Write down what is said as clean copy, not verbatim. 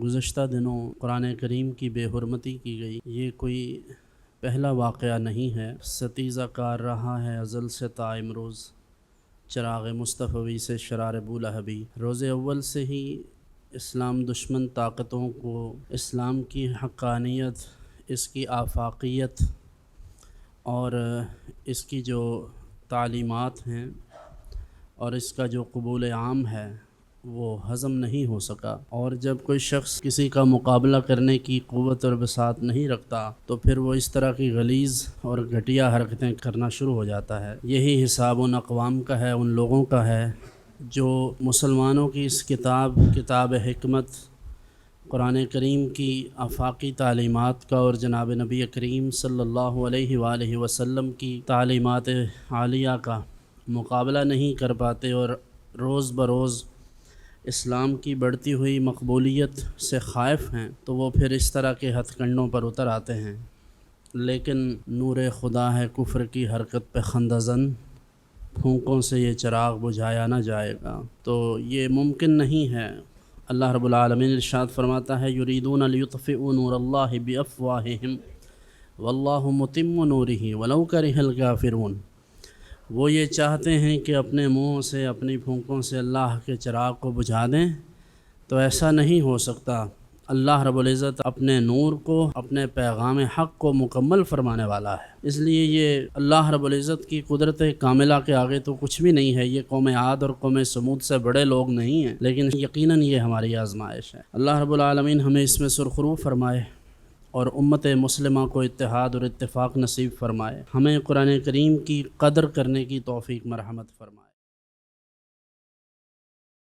گزشتہ دنوں قرآن کریم کی بے حرمتی کی گئی، یہ کوئی پہلا واقعہ نہیں ہے، ستیزہ کار رہا ہے ازل سے تا امروز، چراغ مصطفی سے شرار بولہبی۔ روز اول سے ہی اسلام دشمن طاقتوں کو اسلام کی حقانیت، اس کی آفاقیت اور اس کی جو تعلیمات ہیں اور اس کا جو قبول عام ہے وہ ہضم نہیں ہو سکا، اور جب کوئی شخص کسی کا مقابلہ کرنے کی قوت اور بساط نہیں رکھتا تو پھر وہ اس طرح کی غلیظ اور گھٹیا حرکتیں کرنا شروع ہو جاتا ہے۔ یہی حساب ان اقوام کا ہے، ان لوگوں کا ہے جو مسلمانوں کی اس کتاب حکمت قرآن کریم کی آفاقی تعلیمات کا اور جناب نبی کریم صلی اللہ علیہ وآلہ وسلم کی تعلیمات عالیہ کا مقابلہ نہیں کر پاتے، اور روز بروز اسلام کی بڑھتی ہوئی مقبولیت سے خائف ہیں، تو وہ پھر اس طرح کے ہتھ کنڈوں پر اتر آتے ہیں۔ لیکن نور خدا ہے کفر کی حرکت پہ خندہ زن، پھونکوں سے یہ چراغ بجھایا نہ جائے گا، تو یہ ممکن نہیں ہے۔ اللہ رب العالمین ارشاد فرماتا ہے یریدون لیطفئوا نور اللہ بافواہہم واللہ متم نورہ ولو کرہ الکافرون۔ وہ یہ چاہتے ہیں کہ اپنے منہوں سے، اپنی پھونکوں سے اللہ کے چراغ کو بجھا دیں، تو ایسا نہیں ہو سکتا۔ اللہ رب العزت اپنے نور کو، اپنے پیغام حق کو مکمل فرمانے والا ہے، اس لیے یہ اللہ رب العزت کی قدرت کاملہ کے آگے تو کچھ بھی نہیں ہے۔ یہ قوم عاد اور قوم سمود سے بڑے لوگ نہیں ہیں، لیکن یقیناً یہ ہماری آزمائش ہے۔ اللہ رب العالمین ہمیں اس میں سرخرو فرمائے اور امت مسلمہ کو اتحاد اور اتفاق نصیب فرمائے، ہمیں قرآن کریم کی قدر کرنے کی توفیق مرحمت فرمائے۔